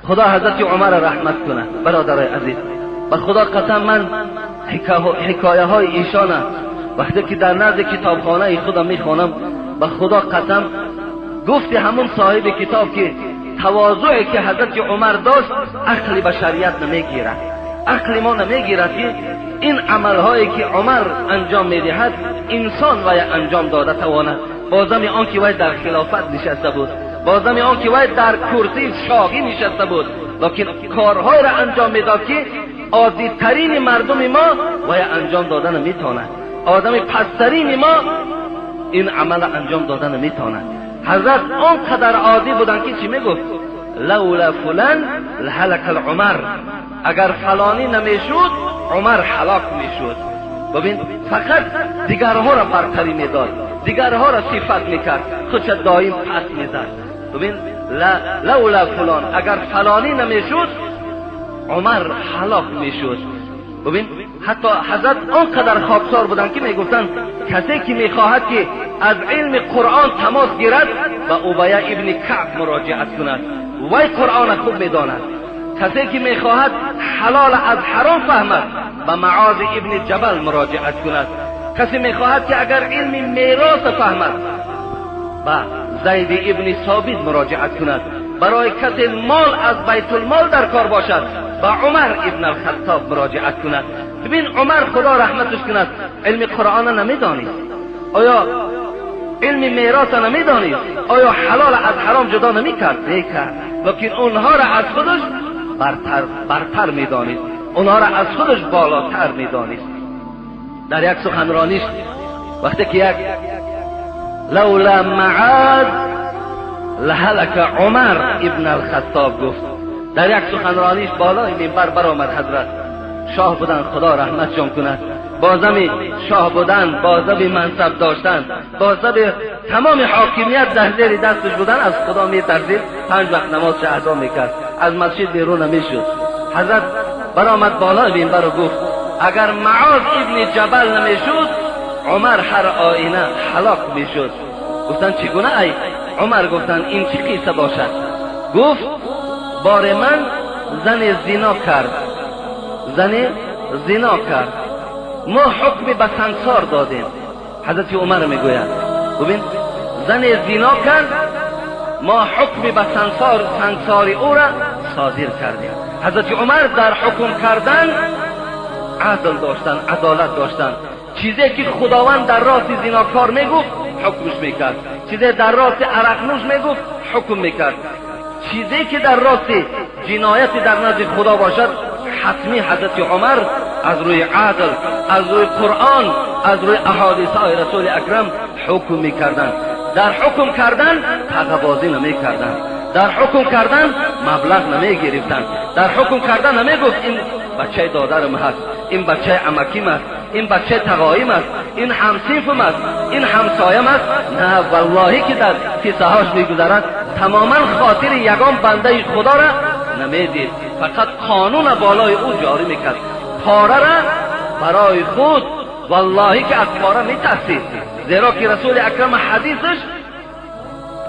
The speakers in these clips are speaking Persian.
خدا حضرت عمر رحمت کنه. برادرای عزیز، به خدا قسم من حکایه های ایشان وقتی که در نزد کتابخانه خودم میخوانم، به خدا قسم گفتی همون صاحب کتاب که تواضعی که حضرت عمر داشت عقل بشریت نمیگیرد، عقل ما نمیگیرد که این عملهایی که عمر انجام میدهد انسان وی انجام داده تواند. بازم آن که وی در خلافت نشسته بود، بازم آن که وی در کرسی شاهی نشسته بود، لیکن کارهای را انجام میداد که عادی ترین مردم ما وی انجام داده نمیتواند. آدم پسترین ما این عمل انجام داده نمیتواند. حضرت آنقدر عادی بودن که چی میگفت؟ لولا فلان لهلك العمر، اگر فلانی نمیشود عمر هلاک میشد. ببین فقط دیگرها را برتری میداد، دیگرها را صفت میکرد، خودش دائم پس میزد. ببین لولا فلان، اگر فلانی نمیشود عمر هلاک میشد. ببین حتی حضرت آنقدر خاکسار بودن که میگفتن کسی که میخواهد که از علم قرآن تماس گیرد به ابی ابن کعب مراجعت کند، وی قرآن خوب میداند. کسی که میخواهد حلال از حرام فهمد به معاذ ابن جبل مراجعت کند. کسی میخواهد که اگر علم میراث فهمد به زید ابن ثابت مراجعت کند. برای کسی مال از بیت المال در کار باشد با عمر ابن الخطاب مراجعت کند. ببین عمر خدا رحمتش کند علم قرآن نمیدانید، آیا علم میراث نمیدانید، آیا حلال از حرام جدا نمیکرد؟ میکرد، لیکن اونها را از خودش برتر میدانید، اونها را از خودش بالاتر میدانید. در یک سخنرانیش وقتی که یک لولا معاذ لهلك عمر ابن الخطاب گفت، در یک سخنرانیش بالای منبر برآمد. حضرت شاه بودن، خدا رحمت جان کند، بازم شاه بودن، بازم منصب داشتن، بازم تمام حاکمیت در زیر دستش بودن، از خدا میترسید، 5 وقت نماز ادا میکرد، از مسجد بیرون نمیشد. حضرت برآمد بالای منبر و گفت اگر معاذ ابن جبل نمیشد عمر هر آینه هلاک میشد. گفتن چگونه ای عمر؟ گفتن این چه قصه باشد؟ گفت بار من زن زنا کرد، ما حکم به سنگسار دادیم. حضرت عمر میگوید ببین زن زنا کرد، ما حکم به سنگسار او را صادر کردیم. حضرت عمر در حکم کردن عدل داشتن، عدالت داشتن. چیزی که خداوند در راست زناکار میگفت حکمش میکرد، چیزی در راست عرق نوش میگفت حکم میکرد، چیزی که در راست جنایت در نزد خدا باشد حتمی حضرت عمر از روی عدل، از روی قرآن، از روی احادیث رسول اکرم حکم میکردن. در حکم کردن تقوازی نمیکردن، در حکم کردن مبلغ نمیگرفتن، در حکم کردن نمیگفت این بچه دادرم هست، این بچه عمکیم است، این بچه تقایم است، این همسیفم است، این همسایم است. نه والله که در قصه هاش میگذرد تماما خاطر یگان بنده خدا را نمیدید، فقط قانون بالای او جاری میکرد. پاره را برای خود والله که از پاره میترسید، زیرا که رسول اکرم حدیثش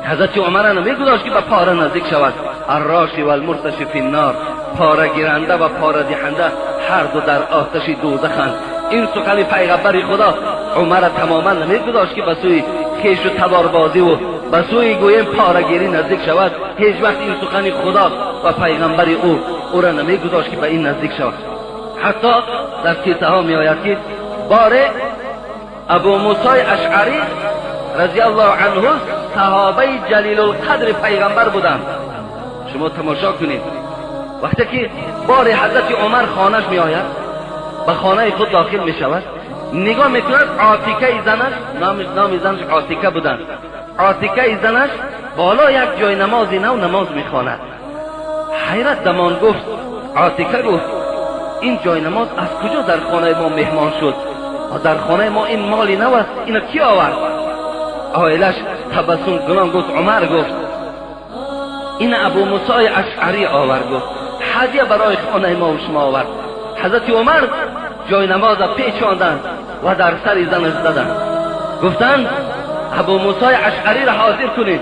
حضرت عمر نمیگذاشت که به پاره نزدیک شود. الراشی و المرتشی فی النار، پاره گیرنده و پاره دهنده هر دو در آتش دوزخند. این سخن پیغمبر خدا عمر تماما نمیگذاشت که به سوی خیش و تباربازی و به سوی گویم پارهگیری نزدیک شود. هیچ وقت این سخن خدا و پیغمبر او را نمیگذاشت که به این نزدیک شود. حتی در قصه ها می آید که باره ابو موسی اشعری رضی الله عنه صحابه جلیل القدر پیغمبر بودند. شما تماشا کنید وقتی که بار حضرت عمر خانهش می آید، به خانه خود داخل می شود، نگاه می کند عاتیکه زنش، نام زنش عاتیکه بودند، عاتیکه زنش بالا یک جای نمازی نو نماز می خواند. حیرت دمان گفت، عاتیکه گفت این جای نماز از کجا در خانه ما مهمان شد؟ در خانه ما این مالی نو است، اینو کی آورد؟ آیلش تبسم کنان گفت عمر گفت این ابو موسی اشعری آورد، گفت هدیه برای خانه ما و شما آورد. حضرت عمر جای نماز پیچاندند و در سر زنش زدند، گفتند ابو موسی اشعری را حاضر کنید.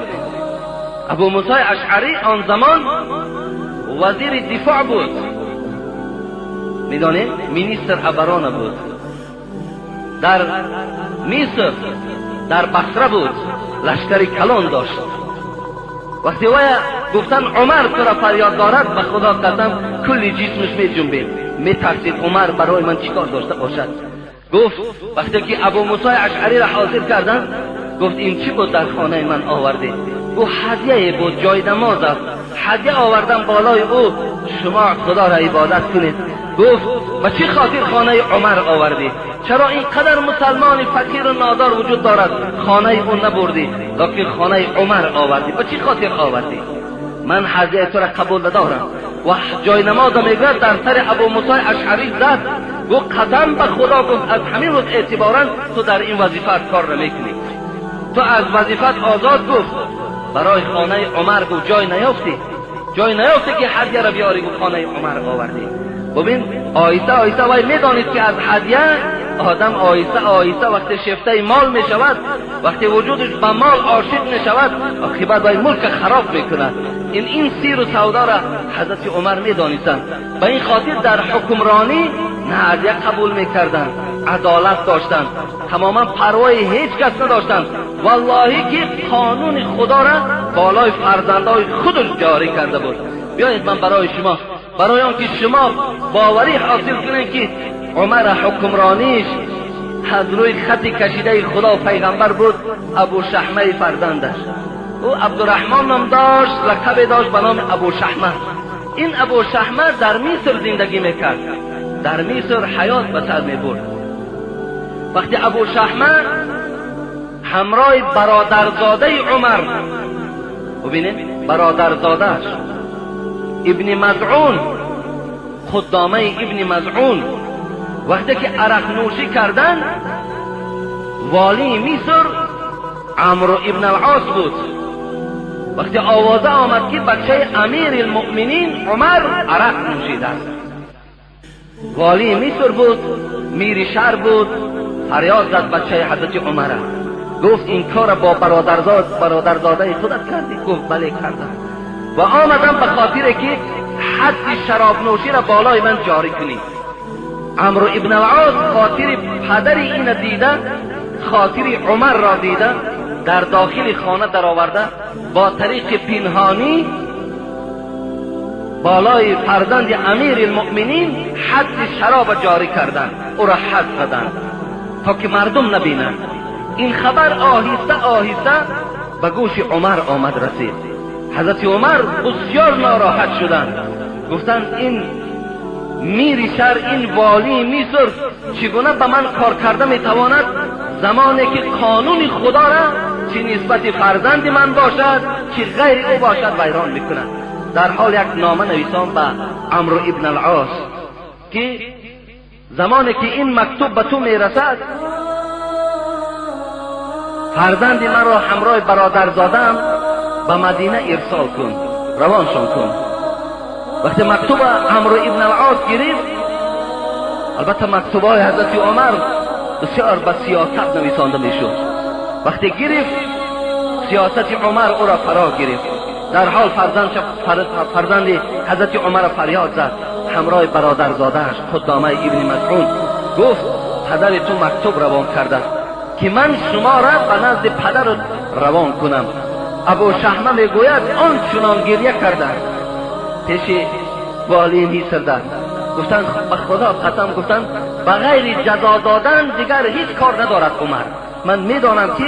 ابو موسی اشعری آن زمان وزیر دفاع بود، میدانید مینیستر ابران بود، در مصر در بصره بود، لشکری کلان داشت. وقتی وای گفتن عمر تو را فریاد دارد، به خدا قسم کلی جسمش می جنبید، می ترسید عمر برای من چیکار داشته باشد. گفت وقتی که ابو موسی اشعری را حاضر کردن، گفت این چی بود در خانه من آوردی؟ گفت هدیه بود، جای نماز است، هدیه آوردم بالای او، شما خدا را عبادت کنید. گفت و چی خاطر خانه عمر آوردی؟ چرا اینقدر مسلمان فقیر و نادار وجود دارد خانه او نبردی لیکن خانه عمر آوردی؟ و چی خاطر آوردی؟ من هدیه تو را قبول ندارم. و جای نماز میگرد در سر ابو موسی اشعری زد، گفت قسم به خدا، گفت از همین روز اعتبارا تو در این وظیفت کار نمیکنی، تو از وظیفت آزاد. گفت برای خانه عمر گفت جای نیافتی که هدیه را بیاری، گفت خانه عمر آوردی. ببین آیسته آیسته وای میدانید که از هدیه آدم آیسته آیسته وقتی شفته مال می شود، وقتی وجودش به مال عاشق می شود، آخی بعد وای ملک خراب میکند. این سیر و سودا را حضرت عمر میدانستند، به این خاطر در حکمرانی نه هدیه قبول میکردند، عدالت داشتند، تماما پروای هیچ کس نداشتند. والله که قانون خدا را بالای فرزندای خودش جاری کرده بود. بیایید من برای شما، برای آنکه شما باوری حاصل کنید که عمر حکمرانیش از روی خط کشیده خدا پیغمبر بود، ابو شحمه فرزندش، او عبدالرحمن نام داشت، لقب داشت به نام ابو شحمه. این ابو شحمه در مصر زندگی میکرد، در مصر حیات به سر میبرد. وقتی ابو شحمه همراه برادرزاده عمر، ببینید برادرزادهش ابن مزعون، خدامه ابن مزعون، وقتی که عرق نوشی کردن، والی مصر عمرو ابن العاص بود. وقتی آوازه آمد که بچه امیر المؤمنین عمر عرق نوشیده است، والی مصر بود، میر شهر بود، فریاد زد بچه حضرت عمر، گفت این کار با برادرزاده خودت کردی؟ گفت بله کردم و آمدم به خاطر که حد شراب نوشی را بالای من جاری کنی. عمرو ابن العاص خاطر پدر این دیده، خاطر عمر را دیده، در داخل خانه در آورده، با طریق پنهانی بالای فرزند امیر المؤمنین حد شراب جاری کردن، او را حد زدن تا که مردم نبینند. این خبر آهسته آهسته به گوش عمر آمد رسید. حضرت عمر بسیار ناراحت شدند، گفتند این میر شهر، این والی مصر چگونه به من کار کرده میتواند زمانی که قانون خدا را چه نسبت فرزند من باشد چه غیر او باشد ویران میکند. در حال یک نامه نویسان به عمرو ابن العاص که زمانی که این مکتوب به تو میرسد، فرزند من را همراه برادرزاده‌ام به مدینه ارسال کن، روانشان کن. وقتی مکتوب عمرو ابن العاص گرفت، البته مکتوب‌های حضرت عمر بسیار به سیاست نویسانده میشد، وقتی گرفت سیاست عمر او را فرا گرفت. در حال فرزند حضرت عمر فریاد زد همراه برادرزاده‌اش خدامه ابن مزعون، گفت پدر تو مکتوب روان کرده که من شما را به نزد پدر روان کنم. ابو شحمه میگوید آن چنان گریه کرده پیش والی مصر ده. گفتن به خدا قسم، گفتن به غیر جزا دادن دیگر هیچ کار ندارد عمر. من میدانم که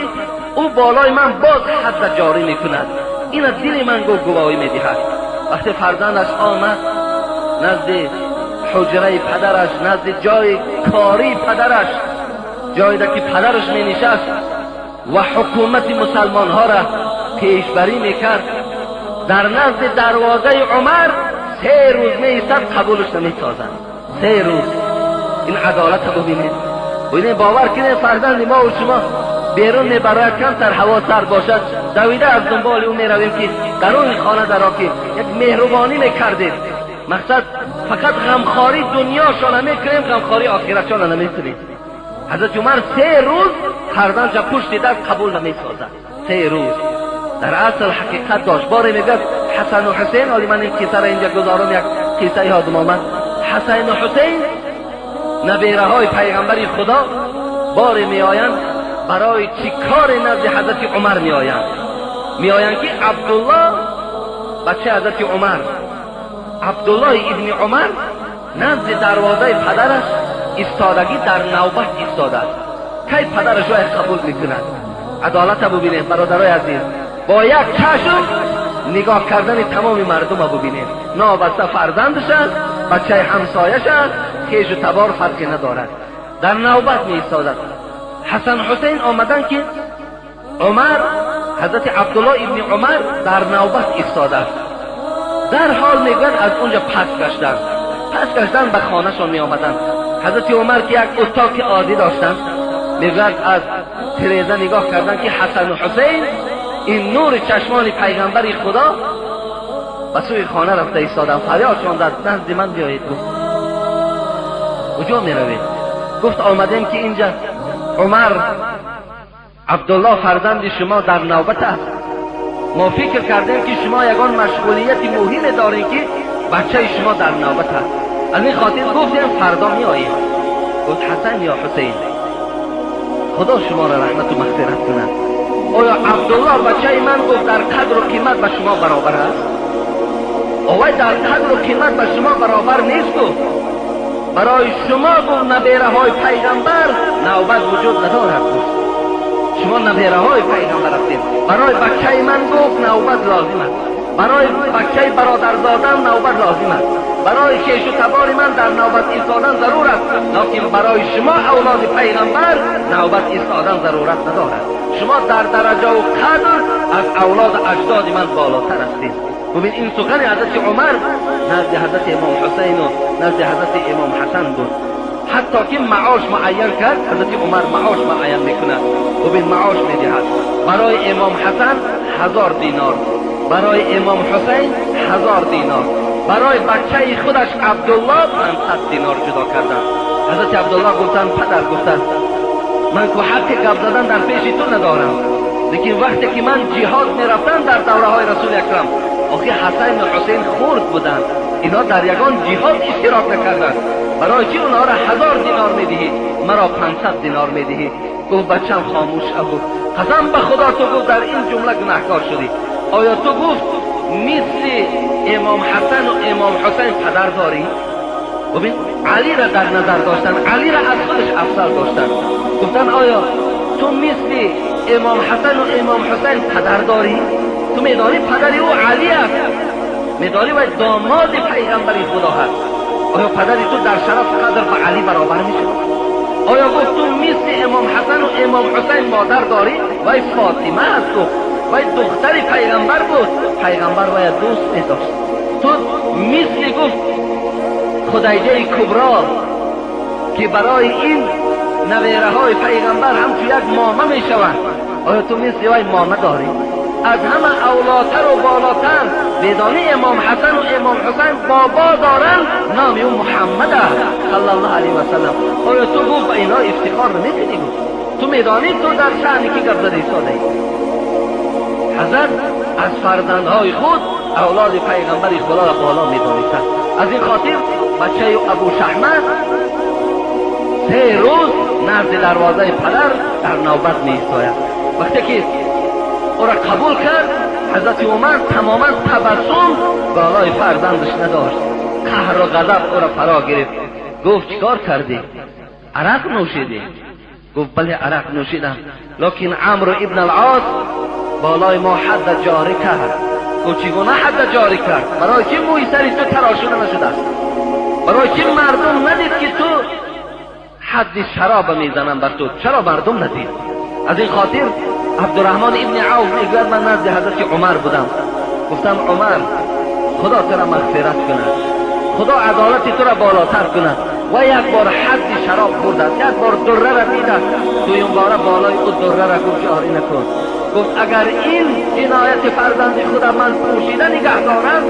او بالای من باز حد جاری میکند، این از دل من گواهی میدهد. وقتی فرزندش آمد نزد حجره پدرش، نزد جای کاری پدرش، جایی که پدرش می نشست و حکومت مسلمان ها را پیشبری میکرد، در نزد دروازه عمر 3 روز می ایستد، قبولش نمی سازند. 3 روز. این عدالت رو ببینید، باور کنید فرزند ما و شما بیرون برای کمتر هوا سرد باشد دویده از دنبال او می رویم که در اون خانه در آکی یک مهربانی میکردیم. مقصد فقط غمخواری دنیاشان نمیکنیم، غمخواری آخرتشان نمیکنیم. حضرت عمر 3 روز فرزندش پشت دست قبول نمیسازد. 3 روز در اصل حقیقت داشت. باری میگفت حسن و حسین، ولی من این قصه را اینجا گذارم، یک قصه یادم آمد. حسین و حسین نبیره های پیغمبر خدا بار می آیند برای چی کار نزد حضرت عمر می آیند که عبدالله بچه حضرت عمر، عبدالله ابن عمر نزد دروازه پدرش ایستادگی در نوبت ایستاده است. کی پدرش را قبول میکند؟ عدالت ببینید برادرای عزیز، با یک چشم نگاه کردن تمام مردم ببینید، نابسته فرزندش است، بچه همسایش است، خیش و تبار فرقی ندارد، در نوبت می ایستاده. حسن حسین آمدن که عمر، حضرت عبدالله ابن عمر در نوبت ایستاده است. در حال میگن از اونجا پس گشتن به خانهشون می آمدن. حضرت عمر که یک اتاق عادی داشتن، میگن از تریزه نگاه کردن که حسن و حسین، این نور چشمان پیغمبر خدا، به سوی خانه رفته ایستادن. فریاد شدند نزد من بیایید. گفت کجا می روید؟ گفت آمدیم که اینجا عمر عبدالله فرزند شما در نوبت است. ما فکر کردیم که شما یگان مشغولیت مهم دارید که بچه شما در نوبت است، از این خاطر گفتیم فردا می آییم. گفت حسن یا حسین، خدا شما را رحمت و مغفرت کند، آیا عبدالله بچه من گفت در قدر و قیمت به شما برابر است؟ اوی در قدر و قیمت به شما برابر نیست. گفت برای شما گفت نبیره های پیغمبر نوبت وجود ندارد. گفت شما نبیره های پیغمبر هستید، برای بچه من گفت نوبت لازم است، برای بچه برادرزادم نوبت لازم است، برای کیش و تبار من در نوبت ایستادن ضرور است، لیکن برای شما اولاد پیغمبر نوبت ایستادن ضرورت ندارد. شما در درجه و قدر از اولاد اجداد من بالاتر هستید. ببین این سخن حضرت عمر نزد حضرت امام حسین و نزد حضرت امام حسن بود. حتی که معاش معین کرد، حضرت عمر معاش معین میکند. ببین معاش میدهد برای امام حسن 1000 دینار، برای امام حسین 1000 دینار، برای بچه خودش عبدالله 500 دینار جدا کردن. حضرت عبدالله گفتن پدر، گفتن من که حق گپ زدن در پیش تو ندارم، لیکن وقتی که من جهاد میرفتم در دوره های رسول اکرم، آخه حسین و حسین خرد بودند، اینا در یگان جهاد اشتراک نکردند، برای چی اونها را 1000 دینار میدهی، مرا 500 دینار میدهی؟ گفت بچم خاموش بود، قسم به خدا تو گفت در این جمله گناهکار شدی. آیا تو گفت مثل امام حسن و امام حسین پدر داری؟ ببین علی را در نظر داشتن، علی را از خودش افضل داشتن. گفتن آیا تو مثل امام حسن و امام حسین پدر داری؟ تو میدانی پدری او علی است، میدانی و داماد پیغمبر خدا هست. آیا پدری تو در شرف قدر به علی برابر میشه؟ آیا گفت تو مثل امام حسن و امام حسین مادر داری؟ وای فاطمه است، وای دختر پیغمبر بود، پیغمبر وای دوست می‌داشت. تو مثل گفت خدیجه کبرا که برای این نویره های پیغمبر هم تو یک مامه میشوند، آیا تو مثل وای مامه داری؟ از همه اولاتر و بالاتر میدانی امام حسن و امام حسین بابا دارن، نام اون محمد صلی الله علیه و سلم. آیا تو گفت به اینا افتخار نمیکنی؟ تو میدانی تو در شأنی که گپ زده ایستاده ای؟ حضرت از فرزندهای خود اولاد پیغمبر خدا را بالا میدانستند. از این خاطر بچه ابو شحمه 3 روز نزد دروازه پدر در نوبت می ایستاید. وقتی که او را قبول کرد، حضرت عمر تماما تبسم بالای فرزندش نداشت، قهر و غضب او را فرا گرفت. گفت چیکار کردی؟ عرق نوشیدی؟ گفت بله عرق نوشیدم، لیکن عمرو ابن العاص بالای ما حد جاری کرد. گفت چگونه حد جاری کرد؟ برای چی موی سری تو تراشیده نشده است؟ برای چی مردم ندید که تو حد شراب میزنن بر تو؟ چرا مردم ندید؟ از این خاطر عبدالرحمن ابن عوف میگوید من نزد حضرت عمر بودم، گفتم عمر خدا تو را مغفرت کند، خدا عدالت تو را بالاتر کند. و یک بار حد شراب خورد، یک بار دره را دیده، دویم بار بالای او دره را گفت جاری نکن. گفت اگر این جنایت فرزند خودم من پوشیده نگه دارم،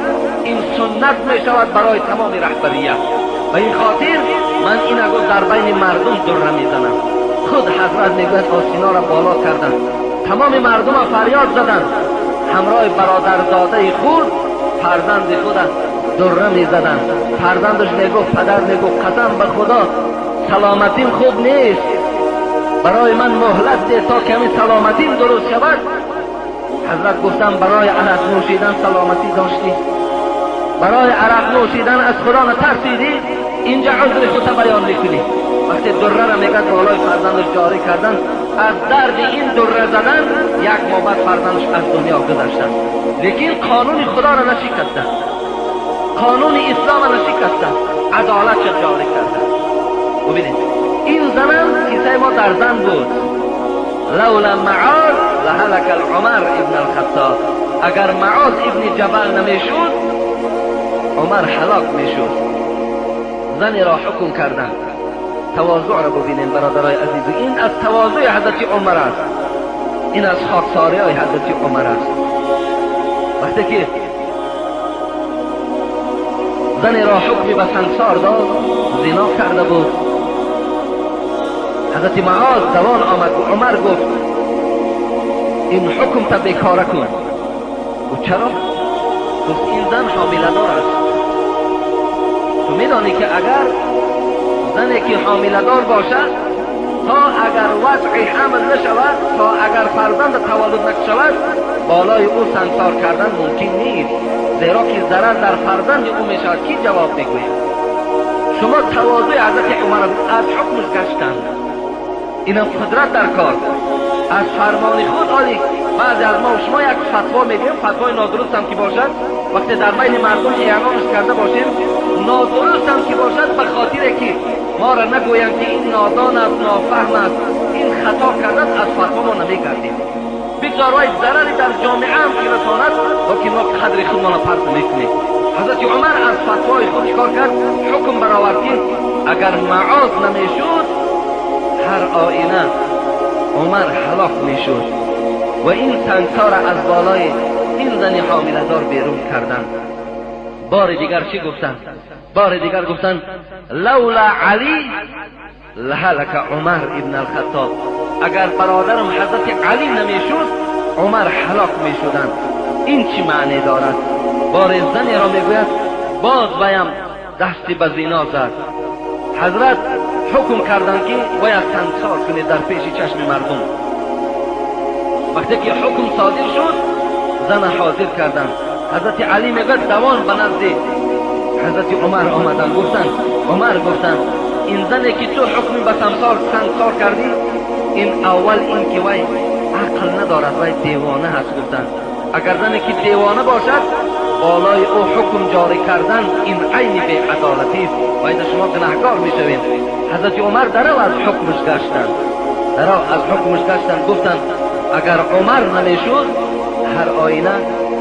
این سنت می شود برای تمام رهبریت. و این خاطر من این اگه در بین مردم دره میزنم. خود حضرت میگوید آسینا را بالا کردن، تمام مردم فریاد زدن، همراه برادرزاده خود فرزند خود دره میزدن. فرزندش میگفت پدر میگفت قسم به خدا سلامتیم خوب نیست، برای من مهلت ده تا کمی سلامتیم درست شود. حضرت گفتم برای عرق نوشیدن سلامتی داشتی؟ برای عرق نوشیدن از خدا نترسیدی؟ اینجا عذر خودت بیان میکنی. وقتی دره را میگه بالای فرزندش جاری کردن، از درد این دره زدن یک ماه بعد فرزندش از دنیا گذشتن. لیکن قانون خدا را نشکستن، قانون اسلام را نشکستن، عدالت را جاری کردن. ببینید این زنم کیسه ما در زن بود. لولا معاذ لهلك عمر ابن الخطاب. اگر معاذ ابن جبل نمیشد عمر هلاک میشد. زنی را حکم کردن. تواضع را ببینید برادرای عزیز، این از تواضع حضرت عمر است، این از خاکساری های حضرت عمر است. وقتی که زنی را حکمی به سنگسار داد، زنا کرده بود، حضرت معاذ دوان آمد و عمر گفت این حکم تا بیکاره کن. و چرا؟ گفت این زن حامله دار است. تو میدانی که اگر زنی که حامله دار باشد تا اگر وضع حمل نشود، تا اگر فرزند تولد نشود، بالای او سنگسار کردن ممکن نیست، زیرا که ضرر در فرزند او میشود. کی جواب میگوید؟ شما تواضع حضرت عمر از حکمش گشتند، اینم قدرت در کار از فرمان خود. آلی بعضی از ما و شما یک فتوا میدیم، فتوای نادرست هم که باشد، وقتی در بین مردم اعلانش کرده باشیم نادرست هم که باشد، به خاطر که ما را نگویند که این نادان است، نافهم است، این خطا کرده از فتوا ما نمیکردیم. بگذارای ضرری در جامعه هم که رساند، لیکن ما قدر خود ما پرت نمیکنیم. حضرت عمر از فتوای خود چکار کرد؟ حکم برآورد که اگر معاذ نمیشد هر آینه عمر هلاک میشد و این سنگسار از بالای این زن حامله دار بیرون کردن. بار دیگر چی گفتن؟ بار دیگر گفتن لولا علی لهلك عمر ابن الخطاب. اگر برادرم حضرت علی نمیشد عمر هلاک میشدند. این چی معنی دارد؟ بار زنی را میگوید باز ویم دستی به زنا زد. حضرت حکم کردند که باید سنگسار کنید در پیش چشم مردم. وقتی که حکم صادر شد زن حاضر کردند. حضرت علی میگوید دوان به نزد حضرت عمر آمدن. عمر گفتند این زنی که تو حکم به سنگسار کردی، این اول این که وی عقل ندارد، وی دیوانه هست. گفتند اگر زنی که دیوانه باشد بالای او حکم جاری کردن این عین بی عدالتی است، باید شما گناهکار میشوید. حضرت عمر درو از حکمش گشتند، گفتند اگر عمر نمیشد هر آینه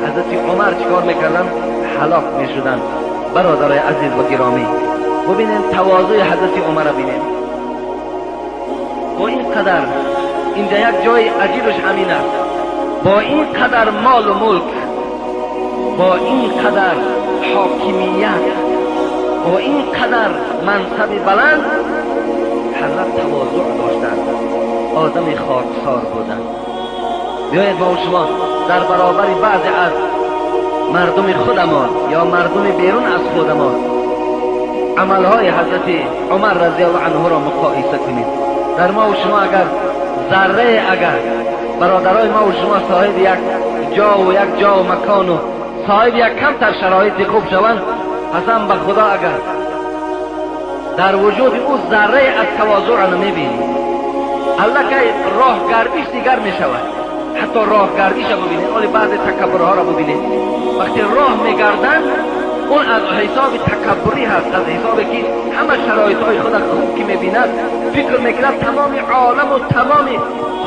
حضرت عمر چیکار میکردن؟ هلاک میشدند. برادرای عزیز و گرامی ببینید تواضع حضرت عمر ببینید. با این قدر اینجا یک جای عجیبش همین است، با این قدر مال و ملک، با این قدر حاکمیت، با این قدر منصب بلند، حضرت تواضع داشتند، آدم خاکسار بودند. بیایید با شما در برابر بعضی از مردم خودمان یا مردم بیرون از خودمان عملهای حضرت عمر رضی الله عنه را مقایسه کنید. در ما و شما اگر ذره، اگر برادرای ما و شما صاحب یک جا و مکان و صاحب یک کمتر شرایط خوب شوند، قسم به خدا اگر در وجود او ذره از تواضع را نمیبینید، الله که راه گردیش دیگر میشود. حتی راه گردیش را ببینید، ولی بعض تکبرها را ببینید، وقتی راه میگردن اون از حساب تکبری هست، از حسابی که همه شرایط های خود خوب که میبیند فکر میکند تمام عالم و تمام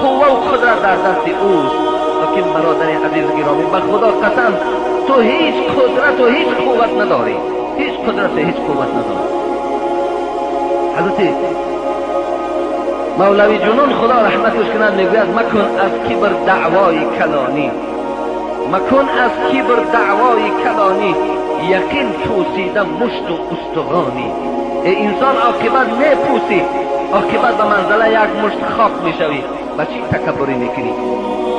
قوه و قدرت در دست اوست. لیکن برادر عزیز گرامی به خدا قسم تو هیچ قدرت و هیچ قوت نداری، هیچ قدرت و هیچ قوت نداری. حضرت مولوی جنون خدا رحمتش کند میگوید مکن از کبر دعوای کلانی، مکن از کبر دعوای کلانی، یقین پوسیدم مشت و استخوانی. ای انسان عاقبت میپوسی، عاقبت به منزله یک مشت خاک میشوی، با چی تکبری میکنی؟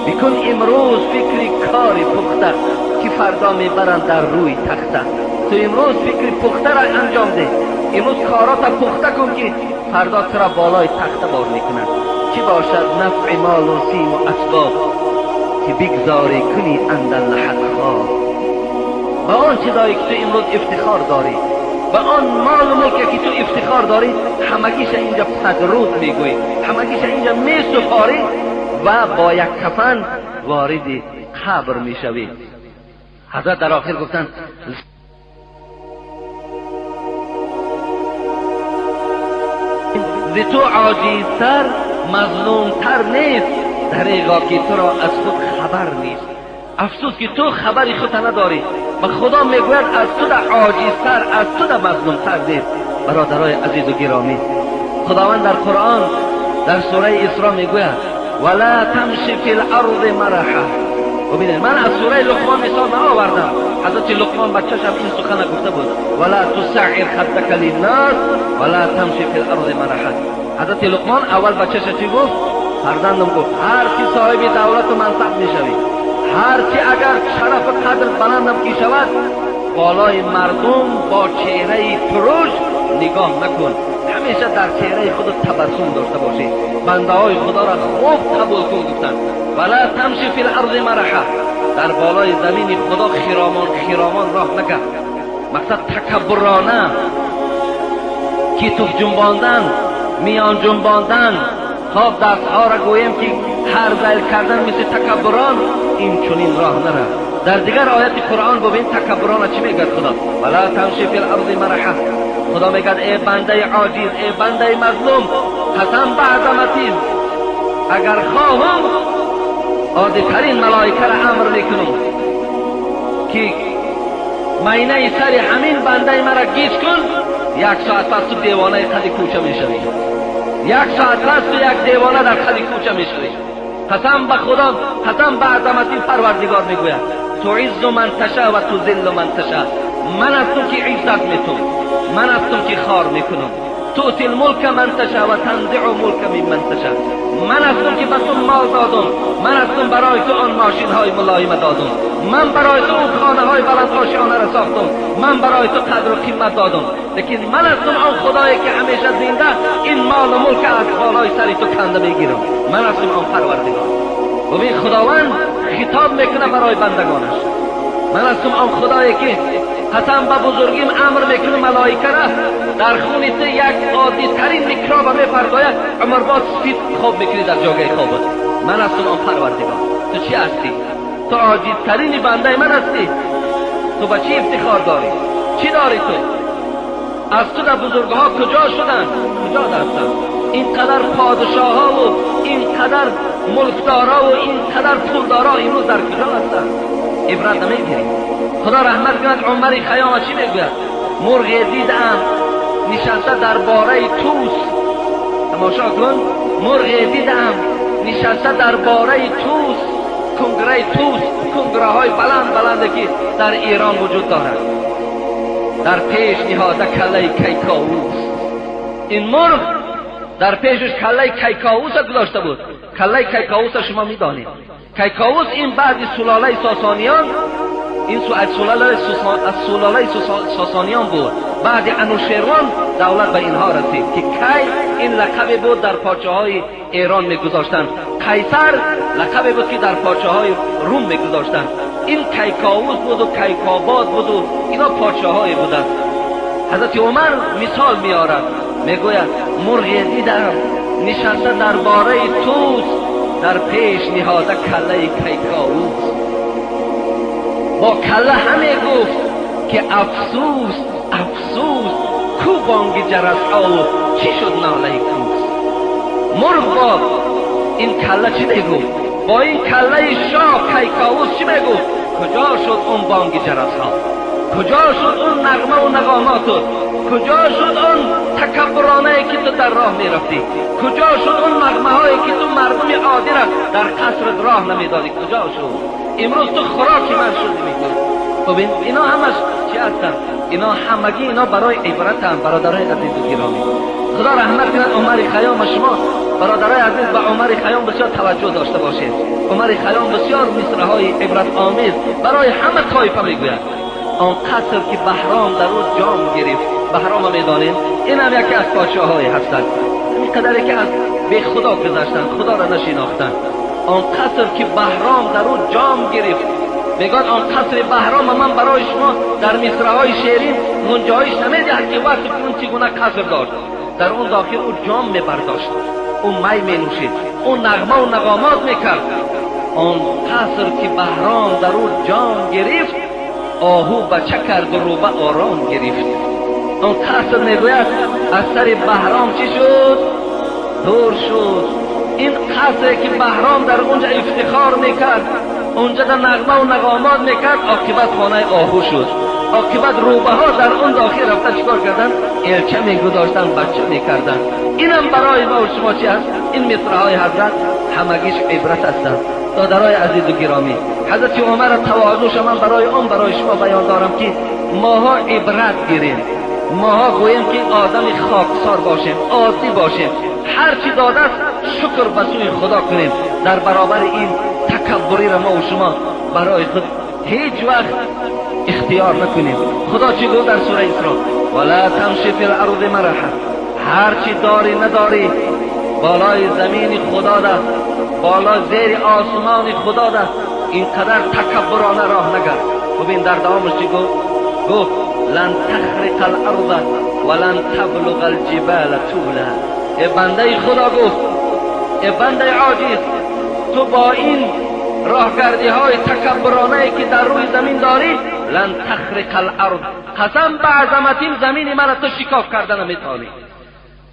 بکن امروز فکری کاری پخته، که فردا میبرند در روی تخته. تو امروز فکر پخته را انجام ده، امروز کارات پخته کن که فردا تو را بالای تخته بار میکنند. چی باشد نفع مال و سیم و اسباب که بگذاری کنی اندر لحد خواب. به آن چیزایی که تو امروز افتخار داری، به آن مال و ملکی که تو افتخار داری، همگیش اینجا پدرود میگوی، همگیش اینجا میسپاری و با یک کفن وارد قبر میشوی. حضرت در آخر گفتن ز تو عاجزتر مظلومتر نیست دریغا که تو را از خود خبر نیست. افسوس که تو خبری خود نداری و خدا میگوید از تو در عاجزتر، از تو در مظلومتر نیست. برادرای عزیز و گرامی، خداوند در قرآن در سوره اسراء میگوید ولا تمشی فی الارض مرحا. ببینید من از سوره لقمان مثال آوردم. حضرت لقمان بچه‌ش این سخن گفته بود ولا تسعر خدک للناس ولا تمشی فی الارض مرحا. حضرت لقمان اول بچه‌ش چی گفت؟ فرزندم گفت هر کی صاحب دولت و منصب میشوی، هر کی اگر شرف و قدر بلندم کی شود، بالای مردم با چهره ترش نگاه نکن، همیشه در چهره خود تبسم داشته باشی. بنده های خدا را خوب قبول کن. گفتن ولا تمشی فی الارض مرحا، در بالای زمین خدا خیرامان راه نگرد. مقصد تکبرانه کیتوف جنباندن، میان جنباندن، خواب دستها را گویم که هر ذیل کردن مثل تکبران، این چنین راه نره. در دیگر آیت قرآن ببین تکبران چی میگه خدا؟ ولا تمشی فی الارض مرحا. خدا میگه ای بنده عاجز، ای بنده مظلوم، قسم به عظمتیم اگر خواهم عادی ترین ملائکه را امر میکنم که مینه سر همین بنده مرا گیج کن، یک ساعت پس تو دیوانه قد کوچه میشوی. یک ساعت پس تو یک دیوانه در قد کوچه میشوی. قسم به خدا، قسم به عظمتی پروردگار میگوید تعز من تشاء و تذل من تشاء. من هستم که عزت میتونم، من هستم که خار میکنم. تؤتی الملک من تشاء و تنزع ملک ممن تشاء. من هستم که به تو مال دادم، من هستم برای تو آن ماشین های ملایم دادم، من برای تو اون خانه های بلند آشیانه را ساختم، من برای تو قدر و قیمت دادم. لیکن من هستم آن خدایی که همیشه زنده این مال و ملک از بالای سری تو کنده میگیرم. من هستم آن پروردگار. ببین خداوند خطاب میکنه برای بندگانش. من هستم آن خدایی که قسم به بزرگیم امر میکنه ملائکه را در خون تو یک عادی ترین میکروب میفرماید عمر با سفید خواب میکنی در جاگه خوابت. من هستم آن پروردگار. تو چی هستی؟ تو عاجز ترین بنده من هستی. تو به چی افتخار داری؟ چی داری تو؟ از تو در بزرگها کجا شدن؟ کجا هستن؟ اینقدر پادشاه ها و اینقدر ملکدارا و اینقدر پولدارا امروز در کجا هستن؟ عبرت نمیگیری. خدا رحمت کند عمر خیام چی میگوید؟ مرغی دیدم نشسته در باره توس. تماشا کن، مرغی دیدم نشسته در باره توس، کنگره توس، کنگره های بلند که در ایران وجود دارد. در پیش نهاده کله کیکاووس. این مرغ در پیشش کله کیکاووس گذاشته بود. کله کیکاووس شما میدانید. کیکاووس این بعد سلاله ساسانیان، این از سلاله ساسانیان بود. بعد انوشیروان دولت به اینها رسید که کی این لقب بود در پادشاهای ایران میگذاشتند. قیصر لقب بود که در پادشاهای روم میگذاشتند. این کیکاووس بود و کیکاباد بود و اینا پادشاهای بودند. حضرت عمر مثال میارد، میگوید مرغی دیدم نشسته در باره توس، در پیش نهاده کله کیکاووس. با کله همه گفت که افسوس افسوس، کو بانگ جرس ها و چی شد ناله کوس. مرغ با این کله چی میگفت؟ با این کله شاه کیکاووس چی میگفت؟ کجا شد اون بانگ جرس ها؟ کجا شد اون نغمه و نغامات؟ کجا شد اون تکبرانه که تو در راه میرفتی؟ کجا شد اون نغمه هایی که تو مردم عادی را در قصرت راه نمیدادی؟ کجا شد؟ امروز تو خوراکی من شدی میکنی. ببین اینا همش چی هستن؟ اینا همگی اینا برای عبرت هم. برادرای عزیز و گرامی، خدا رحمت کند عمر خیام شما برادرای عزیز به عمر خیام بسیار توجه داشته باشید. عمر خیام بسیار مصرع‌های عبرت آمیز برای همه طایفه میگوید. آن قصر که بهرام در او جام گرفت، بهرام میدانید این هم یکی از پادشاه‌های هستند، این قدری که از به خدا گذشتن، خدا را نشناختند. آن قصر که بهرام در او جام گرفت، میگن آن قصر بهرام من برای شما در مصرع‌های شیرین منجایش نمیدهد که وقتی اون چگونه قصر داشت. در اون داخل او جام میبرداشت، اون می می نوشید، اون نغمه و نغامات میکرد. آن قصر که بهرام در او جام گرفت، آهو بچه کرد و روبه آرام گرفت. اون قصر میگوید از سر بهرام چی شد؟ دور شد. این قصری که بهرام در اونجا افتخار میکرد، اونجا در نغمه و نغامات میکرد، عاقبت خانه آهو شد. عاقبت روبه ها در اون داخل رفتن چیکار کردن؟ الچه میگذاشتن، بچه میکردن. اینم برای ما و شما چی هست؟ این مصرع‌های حضرت همگیش عبرت هستند. برادرای عزیز و گرامی، حضرت عمر تواضعش من برای شما بیان دارم که ماها عبرت گیریم. ماها گوییم که آدم خاکسار باشیم، عادی باشیم، هر چی داده است شکر به سوی خدا کنیم. در برابر این تکبری را ما و شما برای خود هیچ وقت اختیار نکنیم. خدا چی گفت در سوره اسراء؟ ولا تمشی فی الارض مرحا، هر چی داری نداری بالای زمین خدا ده، بالا زیر آسمان خدا ده، اینقدر تکبرانه راه نگرد. ببین در دوامش چی گفت لن تخرق الارض ولن تبلغ الجبال طولا. ای بنده خدا گفت، ای بنده عاجز، تو با این راهگردی های تکبرانه که در روی زمین داری، لن تخرق الارض، قسم به عظمت این زمین من تو شکاف کردن نمیتونی.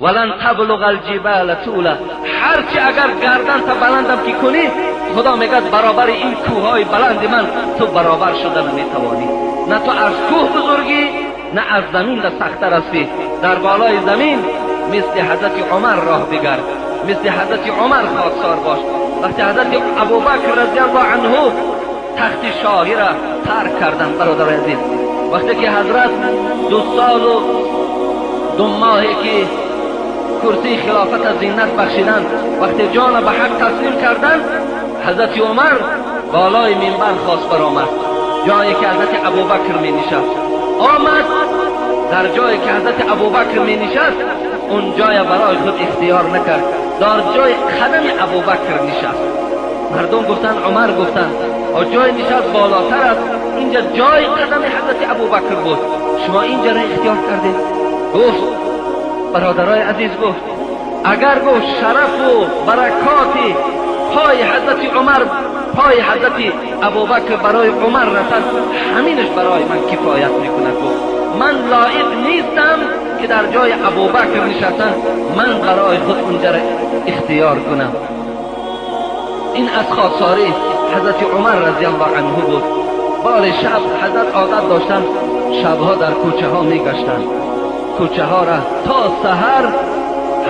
ولن تبلغ الجبال طولا، هرچی اگر گردن تا بلندم که کنی، خدا میگه برابر این کوههای بلند من تو برابر شدن نمیتوانی. نه تو از کوه بزرگی، نه از زمین در سخت‌تر هستی. در بالای زمین مثل حضرت عمر راه بگرد، مثل حضرت عمر خاکسار باش. وقتی حضرت ابوبکر رضی الله عنه تخت شاهی را ترک کردن، برادر عزیز، وقتی که حضرت 2 سال و 2 ماهی که کرسی خلافت زینت بخشیدن، وقتی جان به حق تسلیم کردن، حضرت عمر بالای منبر خواست برآمد، جایی که حضرت ابوبکر می نشست. آمد در جایی که حضرت ابوبکر می نشست، اون جای برای خود اختیار نکرد، در جای قدم ابوبکر نشست. مردم گفتن، عمر گفتن جای نشست بالاتر است، اینجا جای قدم حضرت ابوبکر بود، شما اینجا را اختیار کردید. گفت برادرای عزیز، گفت اگر گفت شرف و برکات پای حضرت عمر، پای حضرت ابوبکر برای عمر رسد، همینش برای من کفایت میکنه. گفت من لایق نیستم که در جای ابوبکر نشستن من برای خود اونجا را اختیار کنم. این از خاکساری حضرت عمر رضی الله عنه بود. بال شب حضرت عادت داشتن شبها در کوچه ها میگشتن، کوچه ها را تا سحر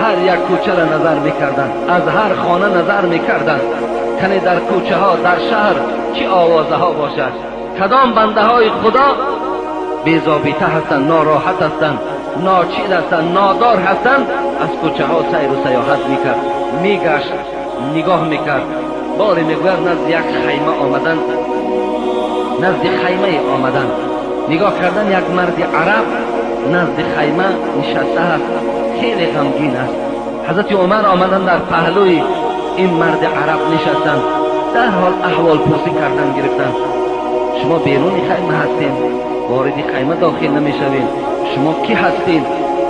هر یک کوچه را نظر میکردن، از هر خانه نظر میکردن، کنی در کوچه ها در شهر چی آوازه ها باشد، کدام بنده های خدا بی‌ضابطه هستند، ناراحت هستند، ناچیز هستند، نادار هستند. از کوچه ها سیر و سیاحت میکرد، میگشت، نگاه میکرد. باری میگوید نزد یک خیمه آمدن، نزد خیمه آمدن، نگاه کردن یک مرد عرب نزد خیمه نشسته است، خیلی غمگین است. حضرت عمر آمدن در پهلوی این مرد عرب نشستن، در حال احوال پرسی کردن گرفتن. شما بیرون خیمه هستین، وارد خیمه داخل نمیشوین، شما کی هستین؟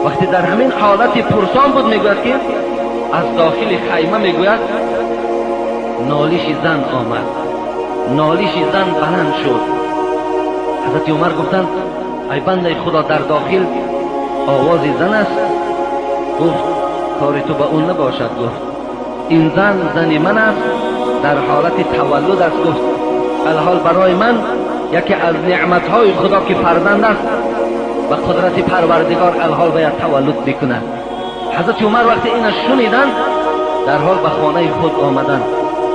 وقتی در همین حالت پرسان بود، میگوید که از داخل خیمه میگوید نالیش زن آمد، نالیش زن بلند شد. حضرت عمر گفتند ای بنده خدا، در داخل آواز زن است. گفت کاری تو به اون نباشد. گفت این زن من است، در حالت تولد است. گفت الحال برای من یکی از نعمتهای خدا که فرزند است و قدرت پروردگار الحال باید تولد بکند. حضرت عمر وقتی این شنیدن، در حال به خانه خود آمدن.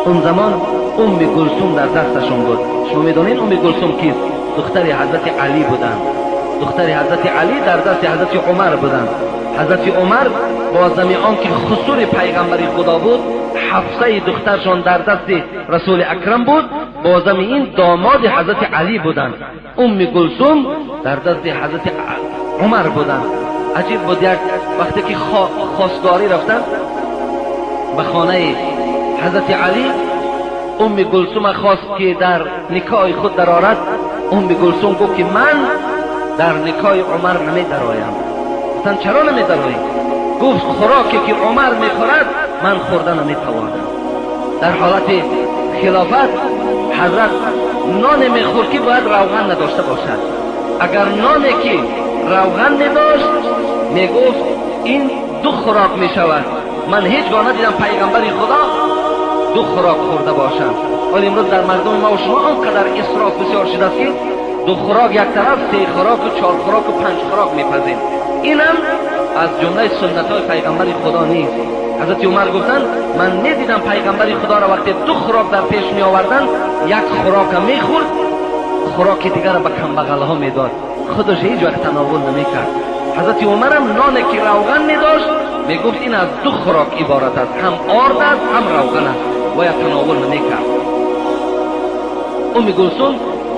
اون زمان ام کلثوم در دستشون بود. شما میدونین ام کلثوم کیست؟ دختر حضرت علی بودند. دختر حضرت علی در دست حضرت عمر بودند. حضرت عمر با زمین که خسور پیغمبر خدا بود، حفصه دخترشان در دست رسول اکرم بود، با زمین داماد حضرت علی بودند، ام کلثوم در دست حضرت عمر بودند. عجیب بود، یک وقتی که خواستگاری رفتن به خانه حضرت علی، ام کلثوم خواست که در نکاح خود درآورد. ام کلثوم گفت که من در نکاح عمر نمی درآیم. گفتن چرا نمی درآیی؟ گفت خوراکی که عمر میخورد من خوردن نمی توانم. در حالت خلافت حضرت نان میخورد که باید روغن نداشته باشد. اگر نانی که روغن نداشت میگفت این دو خوراک میشود. من هیچگاه ندیدم پیغمبر خدا دو خوراک خورده باشند. ولی امروز در مردم ما و شما آنقدر اسراف بسیار شده است که دو خوراک یک طرف، سه خوراک و چهار خوراک و پنج خوراک میپذیم. اینم از جمله سنت های پیغمبر خدا نیست. حضرت عمر گفتند من ندیدم پیغمبر خدا را وقتی دو خوراک در پیش می آوردن یک خوراک میخورد، خوراک دیگر را به کمبغل ها میداد، خودش هیچ وقت تناول نمیکرد. حضرت عمر هم نانی که روغن نداشت میگفت این از دو خوراک عبارت است، هم آرد است هم روغن است، باید تناول نمیکرد. ام کلثوم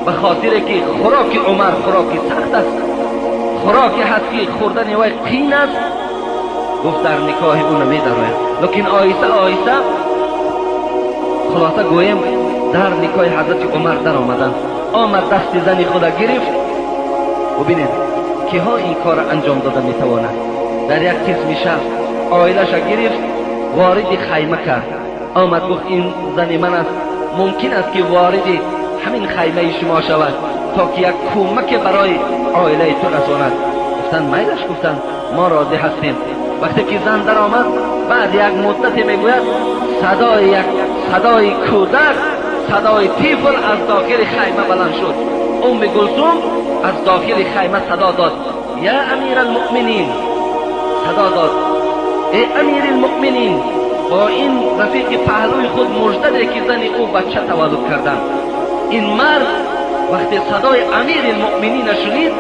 به خاطر که خوراک عمر خوراکی سخت است، خوراکی هست که خوردن وی قین است، گفت در نکاح او نمی‌دراید. لیکن آیسته آیسته خلاصه گویم در نکاح حضرت عمر در آمد دست زنی خود گرفت و ببینید که ها این کار انجام داده میتواند. در یک قسم شب آیلش گرفت وارد خیمه کرد، آمد گفت این زن من است، ممکن است که وارد همین خیمه شما شود تا که یک کمک برای عائله تو رساند. گفتن میلش، گفتن ما راضی هستیم. وقتی که زن در آمد بعد یک مدتی میگوید صدای کودک، صدای طفل از داخل خیمه بلند شد. ام کلثوم از داخل خیمه صدا داد یا امیر المؤمنین، صدا داد ای امیر المؤمنین. با این رفیق پهلوی خود مژده که زن او بچه تولد کردن. این مرد وقتی صدای امیر المؤمنین شنید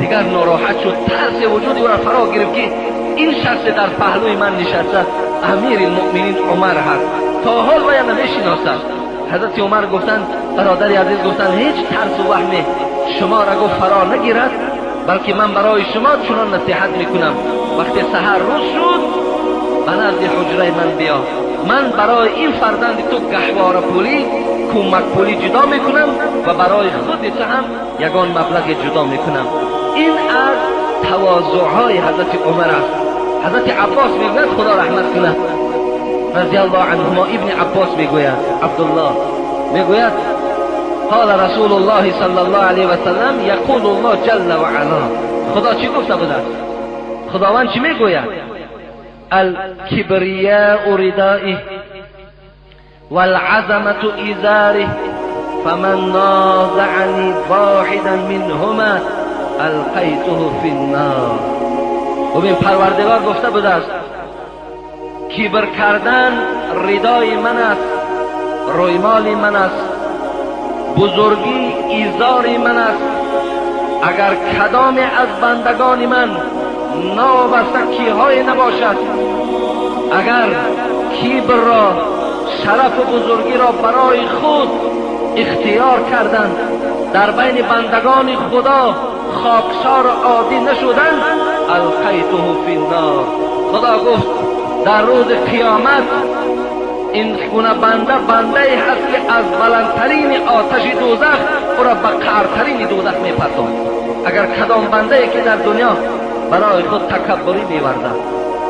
دیگر ناراحت شد، ترس وجودی او را فرا گرفت که این شخص در پهلوی من نشسته امیر المؤمنین عمر هست، تا حال باید نمیشناسد. حضرت عمر گفتند برادر عزیز، گفتند هیچ ترس و وهمی شما را گفت فرا نگیرد، بلکه من برای شما چنان نصیحت میکنم وقتی سحر روز شد به نزد حجره من بیا، من برای این فرزند تو گهواره پولی، کمک پولی جدا میکنم و برای خود تو هم یگان مبلغ جدا میکنم. این از تواضعهای حضرت عمر است. حضرت عباس میگوید خدا رحمت کنه رضی الله عنهما، ابن عباس میگوید، عبدالله میگوید قال رسول الله صلی الله علیه و سلم یقول الله جل و علا، خدا چی گفته بود؟ خداوند چی میگوید؟ الكبرياء ردائه والعظمة إزاره فمن نازعني واحدا منهما القيته في النار. ببین پروردگار گفته بود است کبر کردن ردای من است، رویمال من است، بزرگی ایزار من است. اگر کدام از بندگان من نابسته کیهای نباشد، اگر کبر را، شرف و بزرگی را برای خود اختیار کردند، در بین بندگان خدا خاکسار عادی نشدند، القیته فی النار. خدا گفت در روز قیامت این گونه بنده هست که از بلندترین آتش دوزخ او را به قعرترین دوزخ میپرتاند. اگر کدام بنده که در دنیا برای خود تکبری می‌ورزد،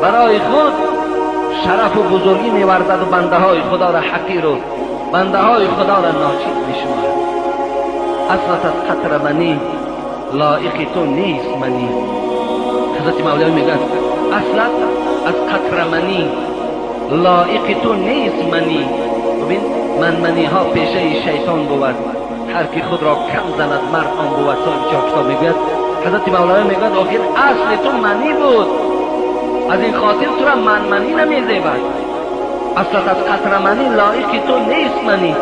برای خود شرف و بزرگی می‌ورزد و بنده های خدا را حقیر و بنده های خدا را ناچیز می‌شمارد، اصلا از قطر منی لایق تو نیست منی. حضرت مولوی میگن اصلا از قطر منی لایق تو نیست منی. ببین منی ها پیشه شیطان بود، هر کی خود را کم زند مرد آن بود. صاحب کتاب میگوید، حضرت مولوی میگوید آخر اصل تو منی بود، از این خاطر تو را منی نمیزیبد. اصلا از قطر منی لایق تو نیست منی،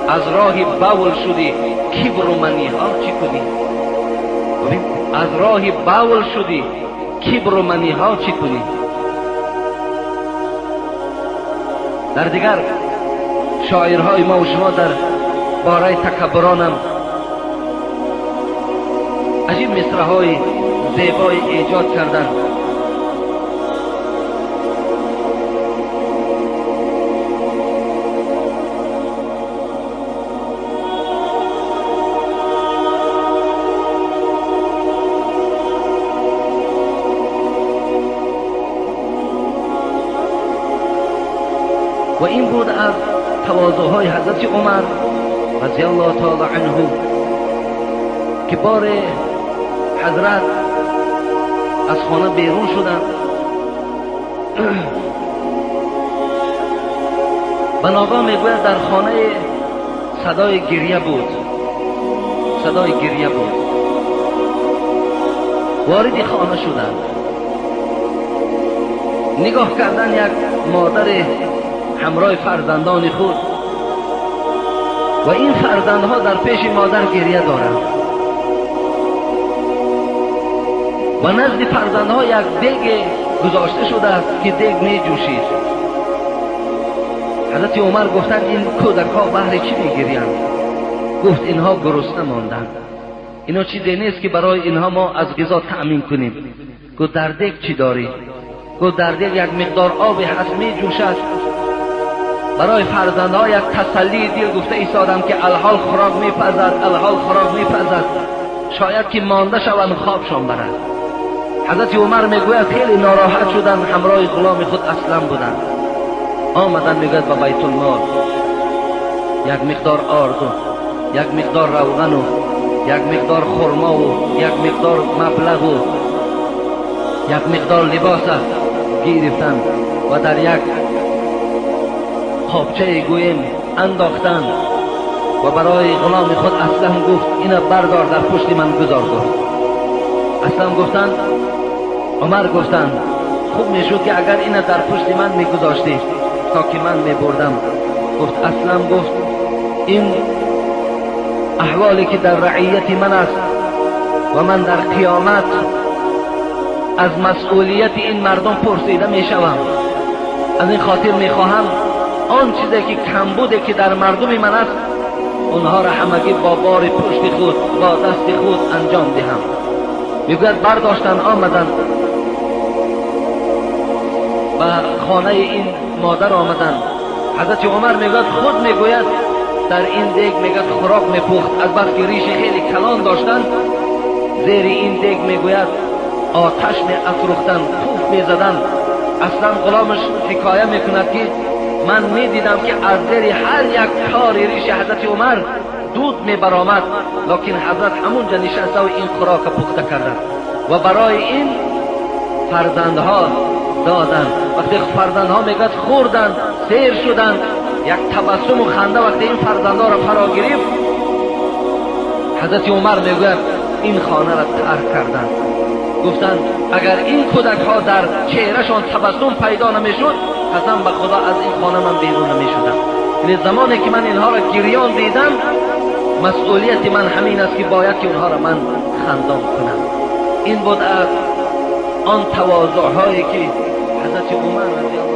از راه بول شدی کبر و منی ها چی کنی؟ از راه بول شدی کبر و منی ها چی کنی؟ در دیگر شاعرهای ما و شما در باره تکبرانم عجیب مصرع‌های زیبای ایجاد کردند. و این بود از تواضع‌های حضرت عمر رضی الله تعالی عنه که بار حضرت از خانه بیرون شدند و ناگاه میگوید در خانه صدای گریه بود، صدای گریه بود. وارد خانه شدند، نگاه کردن یک مادر همراه فرزندان خود و این فرزندها در پیش مادر گریه دارند و نزد فرزندها یک دیگ گذاشته شده است که دیگ می جوشید. حضرت عمر گفتند این کودک‌ها بهر چی می‌گریند؟ گفت اینها گرسنه ماندند، اینا چیزی نیست که برای اینها ما از غذا تأمین کنیم. گفت در دیگ چی داری؟ گفت در دیگ یک مقدار آب هست می جوشد. برای فرزندها یک تسلی دل گفته ایستادم که الحال خوراک میپزد، الحال خوراک میپزد، شاید که مانده شوند خوابشان برد. حضرت عمر میگوید خیلی ناراحت شدن، همراه غلام خود اسلم بودند. آمدن میگوید با بیت المال یک مقدار آرد و یک مقدار روغن و یک مقدار خرما و یک مقدار مبلغ و یک مقدار لباس گرفتند و در یک خوابچه گویم انداختن و برای غلام خود اسلم گفت اینا بردار در پشت من گذار. گفت اسلم گفتند، عمر گفتند خوب میشد که اگر اینا در پشت من میگذاشتی تا که من میبردم. گفت اسلم گفت این احوالی که در رعیت من است و من در قیامت از مسئولیت این مردم پرسیده میشوم. از این خاطر میخواهم آن چیزی که کم بوده که در مردم من است اونها را همگی با بار پشت خود با دست خود انجام دهم. میگوید برداشتن آمدن و خانه این مادر آمدن. حضرت عمر میگوید خود میگوید در این دیگ میگوید خوراک میپخت، از بس که ریش خیلی کلان داشتن زیر این دیگ میگوید آتش میافروختن، پوف میزدن. اصلا غلامش حکایه میکند که من میدیدم که از زیر هر یک تار ریش حضرت عمر دود میبرآمد، لکن حضرت همونجا نشسته و این خوراک پخته کردند و برای این فرزندها دادند. وقتی فرزندها میگد خوردند، سیر شدند، یک تبسم و خنده وقتی این فرزندها را فرا گرفت، حضرت عمر میگوید این خانه را ترک کردند. گفتند اگر این کودک ها در چهرهشان تبسم پیدا نمیشد قسم به خدا از این خانه من بیرون نمیشدم. یعنی زمانی که من اینها را گریان دیدم مسئولیت من همین است که باید که اونها را من خندان کنم. این بود از آن تواضع هایی که حضرت عمر رضی الله